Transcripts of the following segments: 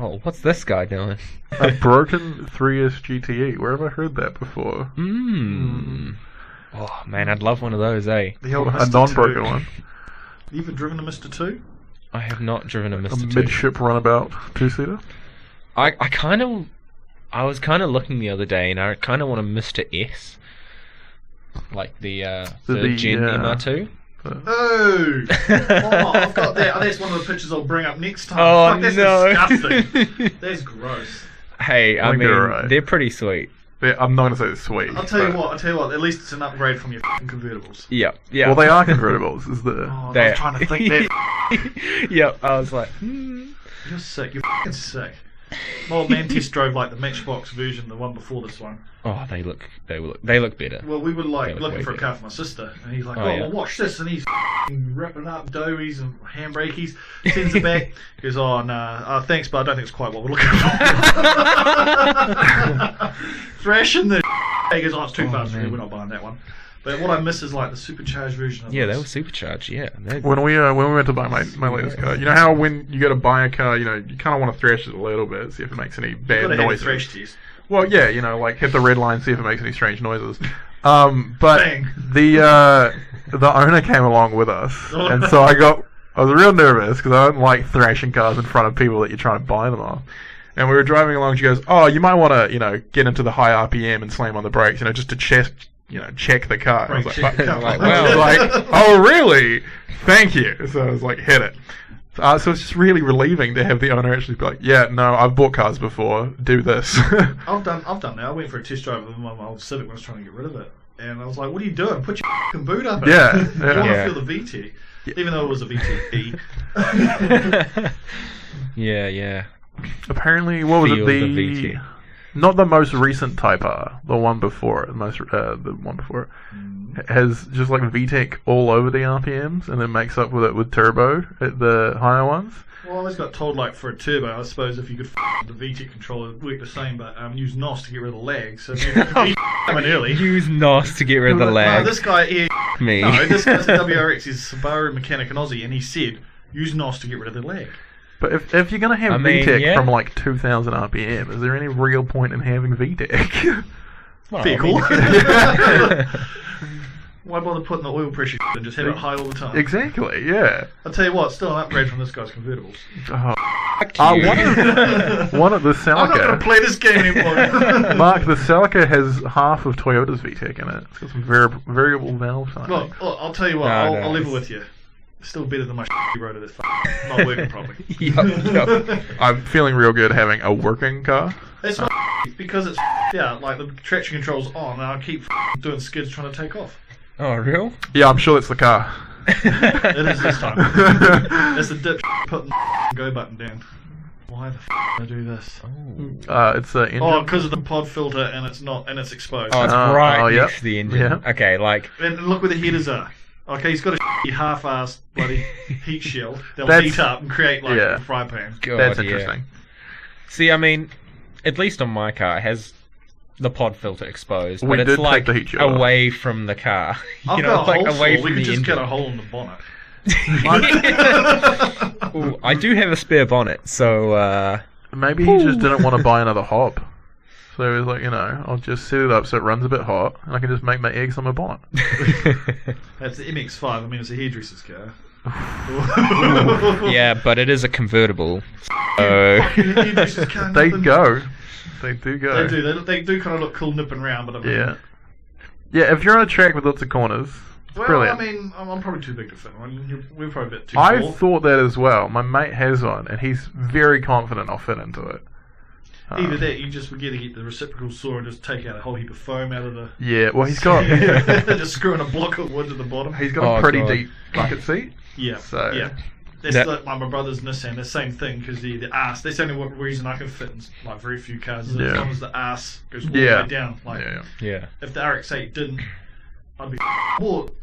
Oh, what's this guy doing? A broken 3S GTE. Where have I heard that before? Oh man, I'd love one of those, eh? A non-broken one. You ever driven a Mr. 2? I have not driven a Mr. 2. A midship runabout 2-seater. I was kind of looking the other day, and I kind of want a Mr. S, like the Gen MR2. Oh, I've got that. That's one of the pictures I'll bring up next time. Oh, that's no. disgusting. That's gross. Hey, I mean, right. they're pretty sweet. Yeah, I'm not going to say it's sweet. I'll tell you what, at least it's an upgrade from your f***ing convertibles. Yeah. Well, they are convertibles, is the... Oh, I was trying to think that. Yep, I was like, You're sick. You're f***ing sick. My old man test drove like the Matchbox version, the one before this one. Oh, they look better. Well, we were like looking way for a better. car for my sister, and he's like, Yeah. well, watch this, and he's ripping up doughies and handbrakies, sends it back, he goes, oh, no, thanks, but I don't think it's quite what we're looking for. Thrashing the he goes, oh, it's too fast, we're not buying that one. But what I miss is like the supercharged version of Yeah, this. they were supercharged. Yeah. When we went to buy my latest car, you know how when you go to buy a car, you kind of want to thrash it a little bit, see if it makes any bad noises. Thrash test. Well, yeah, like hit the red line, see if it makes any strange noises. But Bang. the owner came along with us, and so I was real nervous because I don't like thrashing cars in front of people that you're trying to buy them off. And we were driving along. She goes, "Oh, you might want to, get into the high RPM and slam on the brakes, just to check the car." I was Check the car. oh, really? Thank you. So I was like, hit it. So it's just really relieving to have the owner actually be like, yeah, no, I've bought cars before. Do this. I've done that. I went for a test drive with my old Civic when I was trying to get rid of it, and I was like, "What are you doing? Put your f***ing boot up." Yeah. Do you want to Yeah. feel the VT? Even though it was a VTE. Yeah. Apparently, what was Feel it? the VT. Not the most recent Type R, the one before it. The one before it has just like VTEC all over the RPMs, and then makes up with it with turbo at the higher ones. Well, I always got told, like, for a turbo, I suppose if you could the VTEC controller, it worked the same, but use NOS to get rid of the lag. So if you coming early. Use NOS to get rid of the lag. No, this guy here. Me. No, this guy's a WRX. He's a Subaru mechanic in Aussie, and he said use NOS to get rid of the lag. But if you're going to have I mean, VTEC yeah. from like 2,000 RPM, is there any real point in having VTEC? Well, Fair I mean, call. Why bother putting the oil pressure and just have it high all the time? Exactly, yeah. I'll tell you what, still an upgrade from this guy's convertibles. Oh. fuck you. One of the I'm not going to Celica. play this game anymore. Mark, the Celica has half of Toyota's VTEC in it. It's got some variable valve timing. Look, I'll tell you what, No, I'll level it's- with you. It's still better than my rotor that's not working properly. Yup. I'm feeling real good having a working car. It's not because it's like the traction control's on and I keep doing skids trying to take off. Oh, real? Yeah, I'm sure it's the car. It is this time. It's the dip putting the go button down. Why the did I do this? It's an engine. Oh, because of the pod filter and it's exposed. Oh, it's Oh, right yep. next to the engine. Yeah. Okay, like... And look where the headers are. Okay, he's got a half-assed bloody heat shield. They'll That's- heat up and create like yeah. a fry pan. God, That's yeah. interesting. See, I mean, at least on my car, it has the pod filter exposed, We but did it's take like the heat shield off. away from the car. I've got a like hole away full. from We could the just engine. get a hole in the bonnet. Ooh, I do have a spare bonnet, so Maybe he just didn't want to buy another hob. So he was like, I'll just set it up so it runs a bit hot, and I can just make my eggs on my bonnet. That's the MX-5. I mean, it's a hairdresser's car. yeah, but it is a convertible. So Hairdresser's car, They nothing. go. They do go. They do. They do kind of look cool nipping around, but I mean, Yeah. Yeah, if you're on a track with lots of corners, it's well, brilliant. I mean, I'm probably too big to fit. We're probably a bit too I small. thought that as well. My mate has one, and he's very confident I'll fit into it. Either that, you just forget to get the reciprocal saw and just take out a whole heap of foam out of the. Yeah, well, he's got just screwing a block of wood to the bottom. he's got Oh, a pretty God. deep bucket seat. Yeah. So- yeah. That's That- like my brother's Nissan. The same thing because the ass. That's the only reason I can fit in like very few cars. Is Yeah. as long as the ass goes all Yeah. the way down. Like Yeah. yeah. if the RX-8 didn't, I'd be bought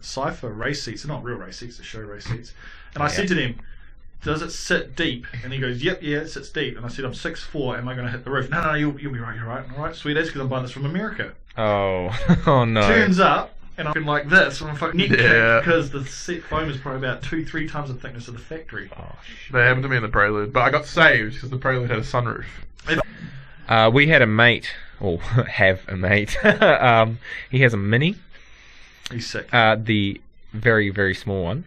Cypher race seats. They're not real race seats. They're show race seats. And I said to them, "Does it sit deep?" And he goes, "Yep, yeah, it sits deep." And I said, "I'm 6'4". Am I going to hit the roof? No, you'll be right. You're right. All right, sweet. That's because I'm buying this from America. Oh, oh no. Turns up, and I've been like this, and I'm fucking neck Yeah. because the seat foam is probably about 2-3 times the thickness of the factory. Oh, That happened to me in the Prelude, but I got saved because the Prelude had a sunroof. we had a mate, or have a mate. He has a Mini, He's sick. the very, very small one,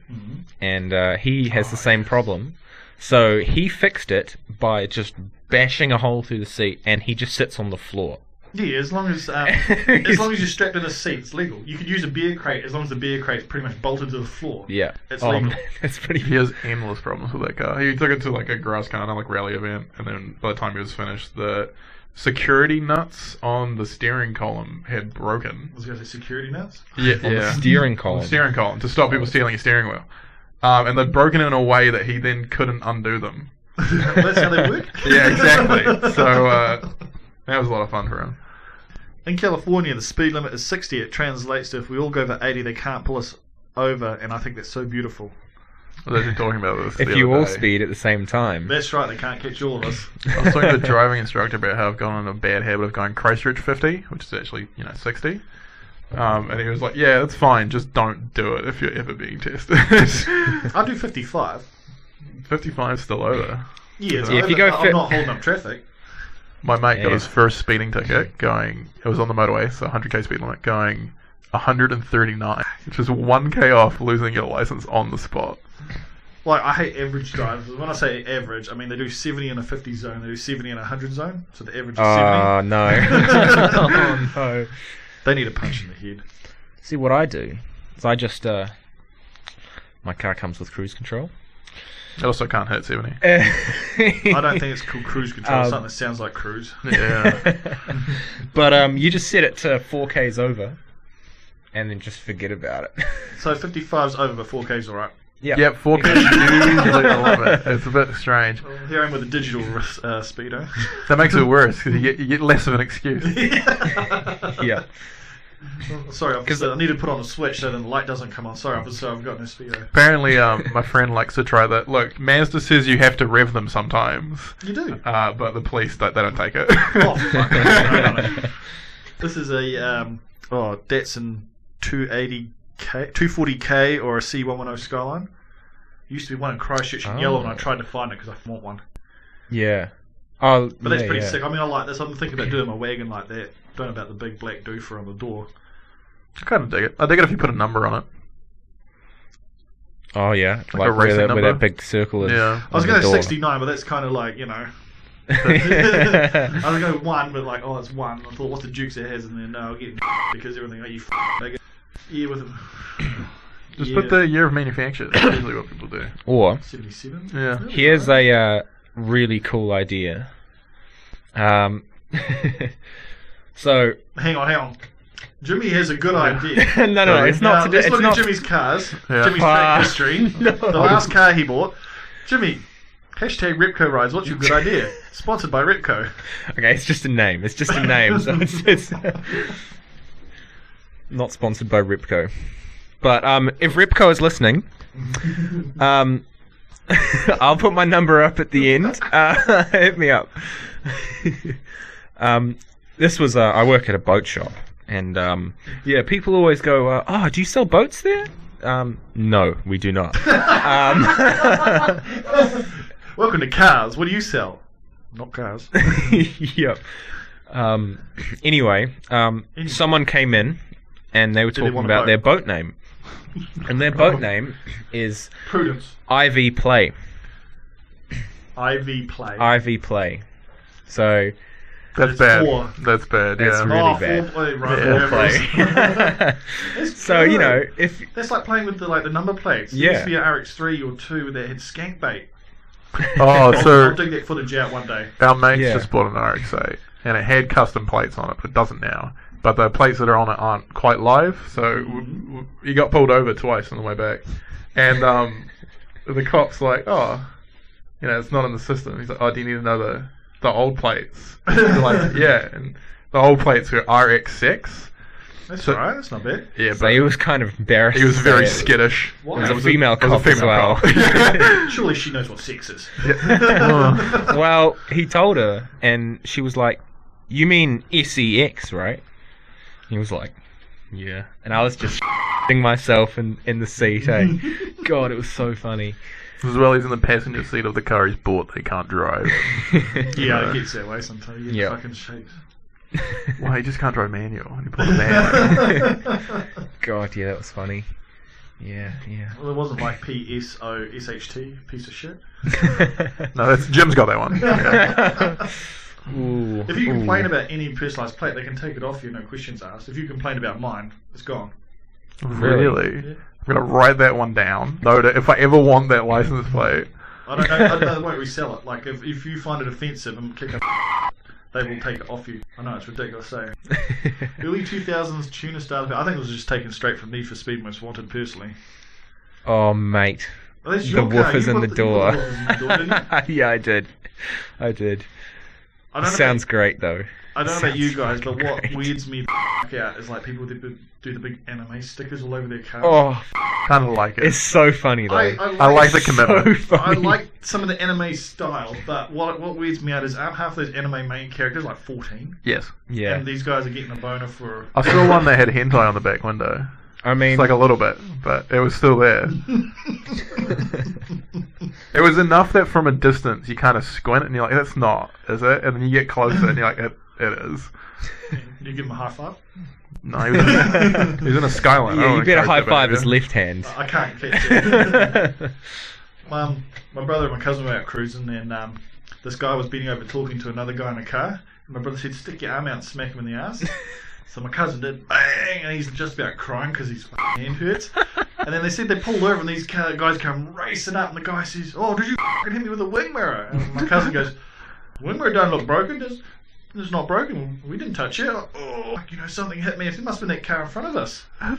and he has the same problem. So he fixed it by just bashing a hole through the seat, and he just sits on the floor. Yeah, as long as you're strapped in a seat, it's legal. You could use a beer crate as long as the beer crate's pretty much bolted to the floor. Yeah, It's legal. That's pretty. He has endless problems with that car. He took it to like a grass kind of like rally event, and then by the time he was finished, the security nuts on the steering column had broken. I was going to say security nuts. Yeah, On the steering On column. the steering column to stop people stealing his steering wheel. And they'd broken in a way that he then couldn't undo them. That's how they work? Yeah, exactly. So that was a lot of fun for him. In California, the speed limit is 60. It translates to if we all go over 80, they can't pull us over, and I think that's so beautiful. I was actually talking about this If the you other all day. speed at the same time. That's right, they can't catch all of us. I was talking to the driving instructor about how I've gone in a bad habit of going Christchurch 50, which is actually 60. And he was like, "Yeah, that's fine. Just don't do it if you're ever being tested." I do 55. 55 is still over. Yeah, it's Yeah, if over, you go but fit- I'm not holding up traffic. My mate got Yeah. his first speeding ticket going. It was on the motorway, so 100k speed limit, going 139, which is 1k off losing your license on the spot. Like, I hate average drivers. When I say average, I mean they do 70 in a 50 zone, they do 70 in a 100 zone, so the average is 70. Oh, no. Oh, no. They need a punch in the head. See, what I do is I just... my car comes with cruise control. It also can't hit 70. I don't think it's called cruise control. It's something that sounds like cruise. Yeah. But you just set it to 4Ks over, and then just forget about it. So 55's over, but 4K's alright. Yep, 4k is usually the limit. It's a bit strange. Here I am with a digital speedo. That makes it worse because you get less of an excuse. Yeah. Sorry, officer, I need to put on a switch so then the light doesn't come on. Sorry, officer, I've got no speedo. Apparently, my friend likes to try that. Look, Mazda says you have to rev them sometimes. You do? But the police, they don't take it. Oh, fuck. No. This is a Datsun 240K or a C110 Skyline. Used to be one in Christchurch in yellow, and I tried to find it because I want one. Yeah. Oh, But that's yeah, pretty yeah. sick. I mean, I like this. I'm thinking about doing my wagon like that. Don't know about the big black doofer on the door. I kind of dig it. I dig it if you put a number on it. Oh, yeah. a Like where racing that number? big circle is. Yeah. I was on going the to door. 69, but that's kind of like, I was going to go 1, but like, it's 1. I thought, what's the Dukes it has? And then, no, I'll get because everything, you bigger. Yeah, with a... Just put the year of manufacture. That's usually what people do. Or, 77? Yeah. here's a really cool idea. So... Hang on. Jimmy has a good idea. no, it's not Now, to do... let's It's look not... at Jimmy's cars. Yeah. Jimmy's track history. No. The last car he bought. Jimmy, hashtag Repco Rides. What's your good idea? Sponsored by Repco. Okay, it's just a name. It's just a name. So it's not sponsored by Ripco. But if Ripco is listening, I'll put my number up at the end. Hit me up. This was I work at a boat shop, and yeah, people always go, "Oh, do you sell boats there?" No, we do not. Welcome to Cars. What do you sell? Not cars. Yep. Anyway, someone came in and they were they talking want a about boat? their boat name. And their boat name is Prudence. IV Play. IV Play. IV Play. So, That's It's bad. 4. That's bad. That's Yeah. really Oh, bad. 4 play, right. Yeah. whatever it play. is. So, you know, if... That's like playing with the number plates. There Yeah. used to be an RX-3 or 2 that had skank bait. Oh, I'll so dig that footage out one day. our mates Yeah. just bought an RX-8, and it had custom plates on it, but it doesn't now. But the plates that are on it aren't quite live, so he got pulled over twice on the way back. And the cop's like, "Oh, it's not in the system." He's like, "Oh, do you need to know the old plates?" They're like, yeah, and the old plates were RX6. That's So- alright, that's not bad. Yeah, So he was kind of embarrassed. he was to very say it. skittish. What? It was It a female cop as well. cop. Surely she knows what sex is. Yeah. Well, he told her, and she was like, "You mean SEX, right?" He was like, Yeah, and I was just myself in the seat. Hey, God, it was so funny. As well, he's in the passenger seat of the car he's bought. They can't drive. Yeah, it gets that way sometimes. You get fucking shakes. Well, he just can't drive manual. He put a manual. God, yeah, that was funny. Yeah. Well, it wasn't like PSOSHT, piece of shit. No, that's Jim's got that one. Yeah. Ooh, if you complain about any personalised plate, they can take it off you, no questions asked. If you complain about mine, it's gone. Really? Yeah. I'm gonna write that one down. Note it if I ever want that license plate. I don't know. They won't resell it. Like if you find it offensive and kick it, they will take it off you. I know it's ridiculous saying. Early 2000s tuna started. I think it was just taken straight from Need for Speed Most Wanted. Personally. Oh, mate. Well, that's The your car. woofers You in the put door. you put the woofers in the door, didn't you? Yeah, I did. I don't know Sounds great, though. I don't know about you guys, but what great. weirds me the out is like people that do the big anime stickers all over their cars. Oh, Kind of like it. it's so funny, though. I like the commitment. So I funny. like some of the anime style, but what weirds me out is aren't half those anime main characters like 14? Yes. Yeah. And these guys are getting a boner for... I saw one that had hentai on the back window. I mean, It's like a little bit, but it was still there. It was enough that from a distance you kind of squint and you're like, that's not, is it? And then you get closer and you're like, it is. You give him a high five? No, he was in a Skyline. I yeah, don't you wanna better catch high that five back his there. left hand. I can't catch it. My brother and my cousin were out cruising and this guy was bending over talking to another guy in a car. And my brother said, stick your arm out and smack him in the ass. So my cousin did, bang, and he's just about crying because his hand hurts. And then they said they pulled over and these guys come racing up and the guy says, oh, did you hit me with a wing mirror? And my cousin goes, wing mirror don't look broken, it's not broken, we didn't touch it. Oh, something hit me, it must have been that car in front of us. And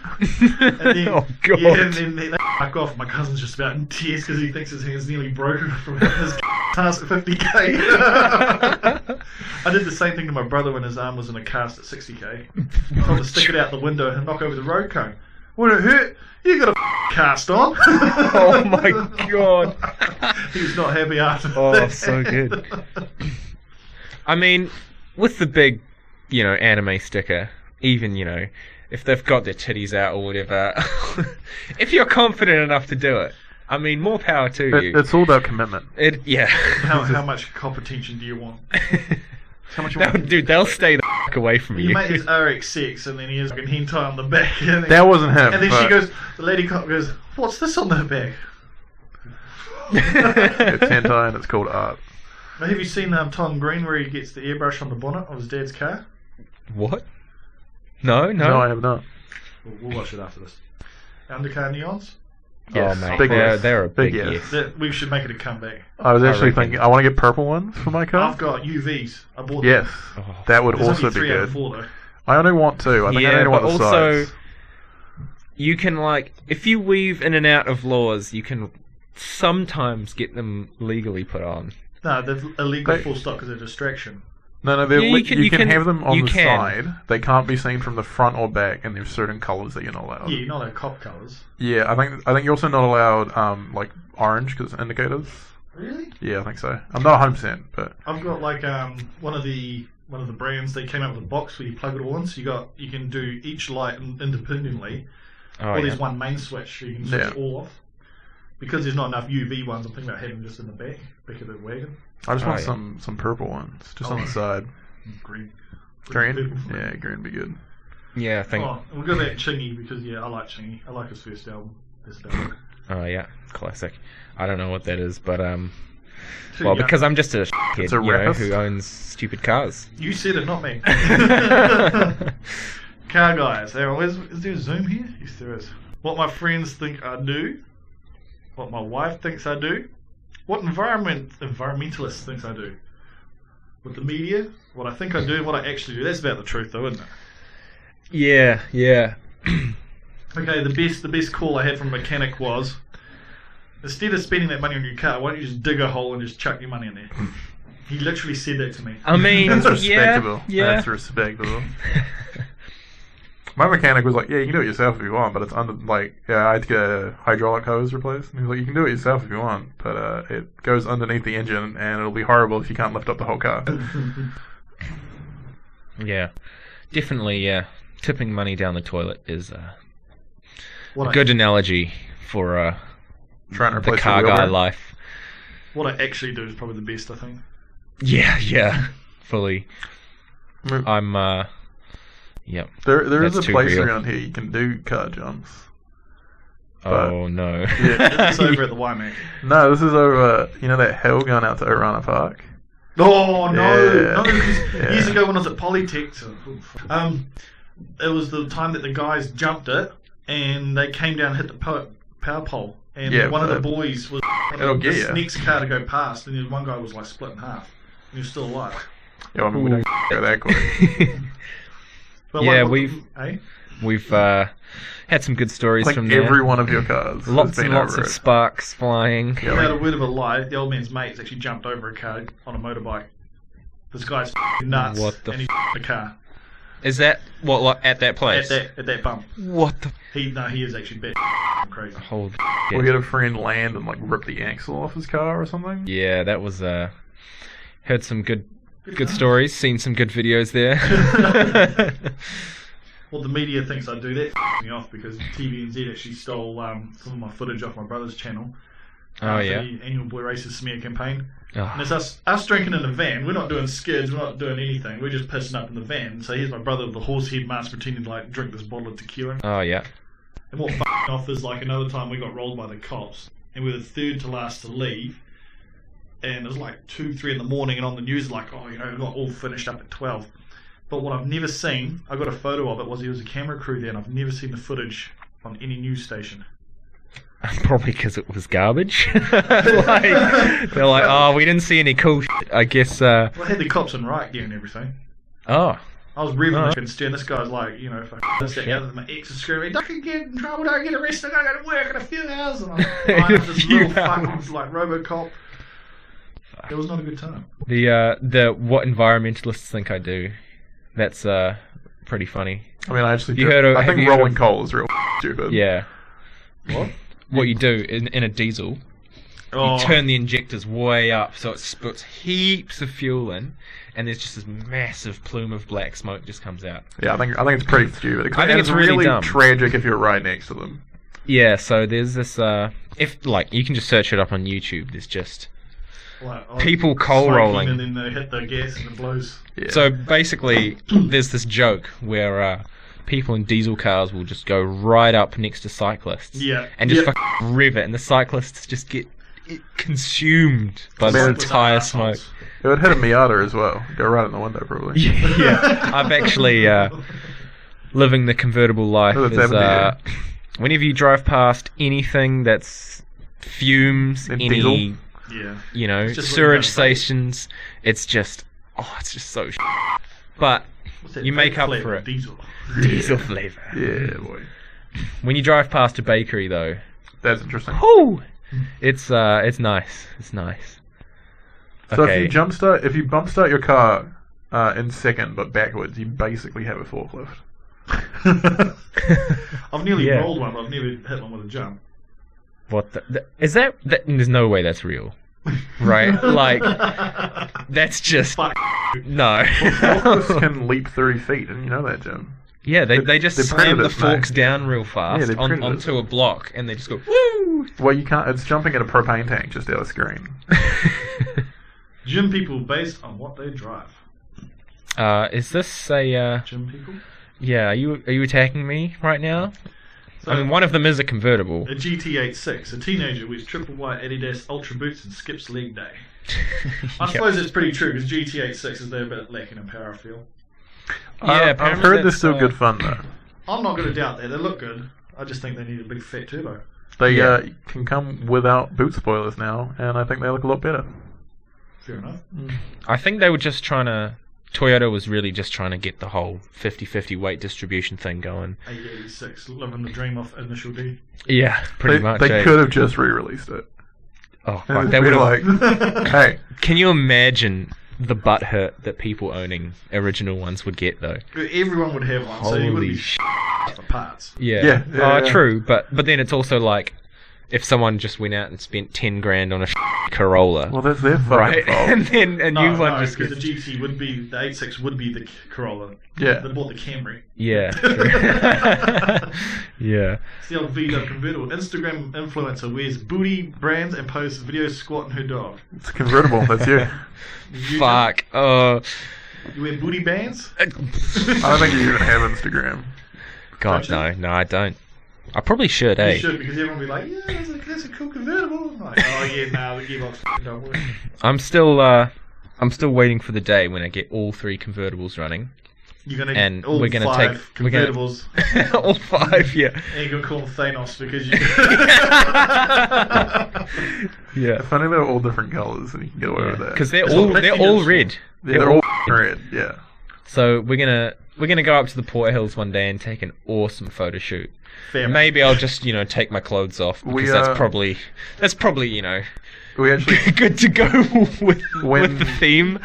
then, Oh, God. Yeah, and then they back off. My cousin's just about in tears because he thinks his hand's nearly broken from hitting his task at 50k. I did the same thing to my brother when his arm was in a cast at 60k. I told him to stick it out the window and knock over the road cone. Would it hurt? You got a cast on. Oh my God. He was not happy after Oh, that. so good. I mean, with the big, anime sticker, even, if they've got their titties out or whatever, if you're confident enough to do it, I mean, more power to you. It's all about commitment. Yeah. How much cop attention do you want? How much you want? Dude, they'll stay the f*** away from You you. made his RX6 and then he has a hentai on the back. And then, That wasn't him. and then but she goes, the lady cop goes, what's this on the back? It's hentai and it's called art. Now, have you seen Tom Green where he gets the airbrush on the bonnet of his dad's car? What? No. No, I have not. We'll watch it after this. Undercar neons? Yes, Oh, mate, big they're, yes. they're a big Big yes. yes. That, we should make it a comeback. I was actually reckon. thinking, I want to get purple ones for my car. I've got UVs. I bought Yes, Oh. that would them. There's also only be 3 out of good. 4 though. I only want 2. I think I Yeah, only want but the also, sides. you can, if you weave in and out of laws, you can sometimes get them legally put on. No, they're illegal They- full stop because they're a distraction. No, Yeah, you you can- can have them on you the can. side. They can't be seen from the front or back, and there's certain colours that you're not allowed. Yeah, you're not allowed cop colours. Yeah, I think you're also not allowed like orange because indicators. Really? Yeah, I think so. I'm not 100%, but I've got one of the brands. They came out with a box where you plug it all in, so you can do each light independently, Oh, or yeah. there's one main switch, so you can switch Yeah. it all off. Because there's not enough UV ones, I'm thinking about having them just in the back of the wagon. I just Oh, want yeah. some purple ones just on Oh. the side. Green. Green? Yeah, green would be good. Yeah, I think. Oh, we'll go back to Chingy because I like Chingy. I like his first album. That's about it. Oh, yeah, classic. I don't know what that is, but Too well, young. because I'm just a It's kid, a rapist. who owns stupid cars. You said it, not me. Car guys. Is there a Zoom here? Yes, there is. What my friends think I do. What my wife thinks I do. What environmentalist thinks I do. With the media, what I think I do and what I actually do. That's about the truth, though, isn't it? Yeah. Okay, the best call I had from a mechanic was, instead of spending that money on your car, why don't you just dig a hole and just chuck your money in there? He literally said that to me. I mean, That's respectable. Yeah. That's respectable. My mechanic was like, yeah, you can do it yourself if you want, but it's under, I had to get a hydraulic hose replaced. And he was like, you can do it yourself if you want, but it goes underneath the engine, and it'll be horrible if you can't lift up the whole car. Yeah, definitely. Yeah, tipping money down the toilet is What a I, good analogy for Trying to the replace car the guy wheelbarrow. life. what I actually do is probably the best, I think. Yeah, fully. Mm. I'm, yep. There is That's a too place real. around here you can do car jumps. Oh, no. Yeah. It's over at the YMAC. No, this is over, that hill going out to Orana Park. Oh no, Yeah. no! 'Cause Yeah. years ago when I was at Polytech, it was the time that the guys jumped it and they came down and hit the power pole, and Yeah, one of the but boys was it'll get this ya. next car to go past, and then one guy was like split in half, and he was still alive. Yeah, I mean, we don't go that quick. But Yeah, what we've- eh? We've had some good stories Like from there. every one of your cars. Lots has and been lots over of it. sparks flying. Yeah, Without a like, word of a lie, the old man's mates actually jumped over a car on a motorbike. This guy's nuts, What the and he the car Is that what like, at that place? at that bump. What the He is actually bit crazy. holy we shit. had a friend land and like rip the axle off his car or something. Yeah, that was heard some good stories, seen some good videos there. Well, the media thinks I do that. Me off because TVNZ actually stole some of my footage off my brother's channel. Oh, for yeah? the annual Boy Racers smear campaign. Oh, And it's us drinking in the van. We're not doing skids. We're not doing anything. We're just pissing up in the van. So here's my brother with the horse head mask pretending to like drink this bottle of tequila. oh yeah. And what f***ing off is like another time we got rolled by the cops and we were the third to last to leave. And it was like 2, 3 in the morning, and on the news like, oh, we got all finished up at 12. But what I've never seen, I got a photo of it, was there was a camera crew there, and I've never seen the footage on any news station. Probably because it was garbage. They're like, oh, we didn't see any cool shit. I guess. Well, I had the cops in riot gear and everything. Oh, I was revving Oh. the stern. This guy's like, if I this, that, shit. the other, my ex is screaming, I can get in trouble, don't get arrested, I gotta go to work in a few hours. And I'm this few little fucking hours. like Robocop. It was not a good time. the what environmentalists think I do. That's pretty funny. I mean, I actually You heard of- I have think you heard rolling of- coal is real stupid. Yeah. What? What you do in a diesel, Oh, you turn the injectors way up so it spits heaps of fuel in, and there's just this massive plume of black smoke just comes out. Yeah, I think it's pretty stupid. I think And it's really dumb. tragic if you're right next to them. Yeah, so there's this if like you can just search it up on YouTube. There's just like, people coal smoking, rolling. and then they hit the gas and it blows. Yeah. So basically, there's this joke where people in diesel cars will just go right up next to cyclists Yeah. and just Yep. fucking rev it, and the cyclists just get consumed by Man, the it's tire assholes. smoke. It would hit a Miata as well. Go right in the window, probably. Yeah, I've actually living the convertible life. Oh, that's Is, happened to whenever you drive past anything that's fumes, And any diesel? Yeah. It's just sewage what you gotta stations, it's just so. But What's that you make vape up flavor? for it. Diesel. Diesel flavour. Yeah, boy. When you drive past a bakery, though, That's interesting. whoo, it's nice. It's nice. So Okay. if you bump start your car in second but backwards, you basically have a forklift. I've nearly Yeah. rolled one, but I've never hit one with a jump. What is that? There's no way that's real, right? Like that's just Fuck. no. Forklifts can leap 30 feet, and you know that, Jim. Yeah, they just they're slam the predators, mate. forks down real fast Yeah, they're predators. onto a block, and they just go woo. Well, you can't. It's jumping at a propane tank just out of screen. Gym people based on what they drive. Is this a? Gym people? Yeah, are you attacking me right now? So, I mean, one of them is a convertible. a GT86, a teenager wears triple white Adidas Ultra boots and skips leg day. I Yep. suppose it's pretty true because GT86 is there a bit lacking in power, I feel. Yeah, I've apparently heard they're that's, still good fun though. I'm not going to doubt that. They look good. I just think they need a big fat turbo. They Yeah. can come without boot spoilers now, and I think they look a lot better. Fair enough. I think they were just trying to. Toyota was really just trying to get the whole 50-50 weight distribution thing going. 86, living the dream of Initial D. Yeah, pretty much. They eh? could have just re-released it. Oh, And fuck, it'd they be would like, have. hey, Can you imagine the butt hurt that people owning original ones would get, though? Everyone would have one, so you would Holy be sh! for parts. Yeah. Yeah, yeah, yeah. True, but then it's also like, if someone just went out and spent 10 grand on a Corolla, Well, that's their fucking right, fault. and then a new one just because gets... the GT would be the 86 would be the Corolla. Yeah. They bought the Camry. Yeah. True. Yeah. It's the old V-Dub convertible. Instagram influencer wears booty brands and posts videos squatting her dog. It's convertible. That's you. Fuck. You wear booty bands? I don't think you even have Instagram. God, Don't no, I don't. I probably should, You eh? should, because everyone will be like, yeah, that's a cool convertible. I'm like, oh yeah, nah, the gearbox don't work. I'm still waiting for the day when I get all 3 convertibles running. You're gonna And all we're gonna 5 take- we're gonna- convertibles. All 5, yeah. And you're gonna call them Thanos because you. Yeah. It's funny they're all different colours and you can get away with that. Because they're It's all what red. they're all red, yeah. So we're gonna go up to the Port Hills one day and take an awesome photo shoot. Fair Maybe I'll just take my clothes off because We, that's probably We actually... good to go with When- the theme.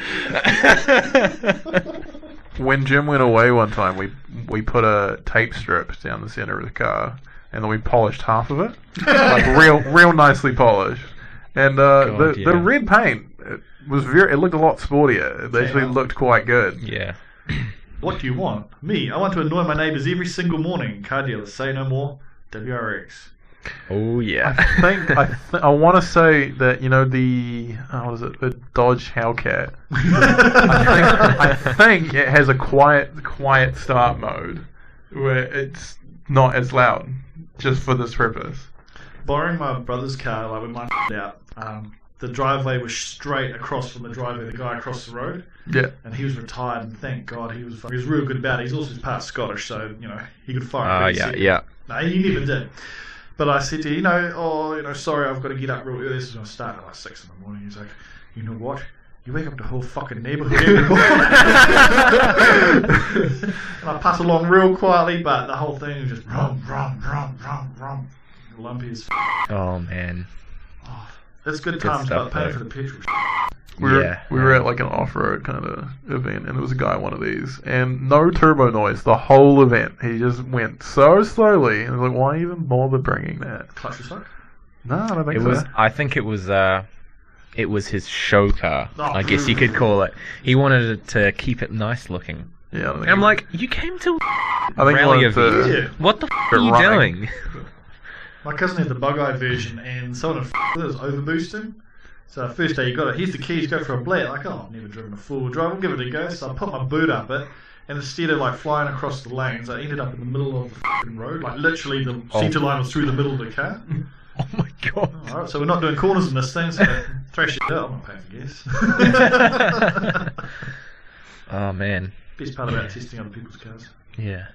When Jim went away one time, we put a tape strip down the center of the car, and then we polished half of it, like real nicely polished. And the yeah. red paint it looked a lot sportier. It actually looked quite good. Yeah. What do you want? Me. I want to annoy my neighbours every single morning. Car dealer, say no more. WRX. Oh yeah. I want to say that the Dodge Hellcat. I think it has a quiet start mode where it's not as loud, just for this purpose. Borrowing my brother's car, like when mine out, the driveway was straight across from the driveway, the guy across the road. Yeah. And he was retired, and thank God he was real good about it. He's also part Scottish, so he could fire. Yeah. No, he never did. But I said to him, sorry, I've got to get up real early. This is going to start at like 6 in the morning. He's like, you know what? You wake up the whole fucking neighbourhood every morning. And I pass along real quietly, but the whole thing was just rum, lumpy as Oh man. That's good times, stuff, but paying though. for the petrol. We were at like an off-road kind of event, and there was a guy at one of these, and no turbo noise the whole event. He just went so slowly, and I was like, why even bother bringing that? Clutch was like? No, I don't think It so. was. I think it was his show car. Oh. I guess you could call it. He wanted it to keep it nice looking. Yeah, I don't think And I'm it- like, you came to I think he rally wanted to- Yeah. What the f*** Bit are you running. doing? My cousin had the bug-eye version, and someone had was overboosting. So first day you got it, here's the keys, go for a blare. Like, oh, I've never driven a four-wheel drive, I'll give it a go. So I put my boot up it, and instead of like flying across the lanes, I ended up in the middle of the f***ing road. Like literally the centre line was through the middle of the car. Oh my god. Alright, so we're not doing corners in this thing, so thrash it out. I'm not paying for gas. Oh man. Best part about testing other people's cars. Yeah.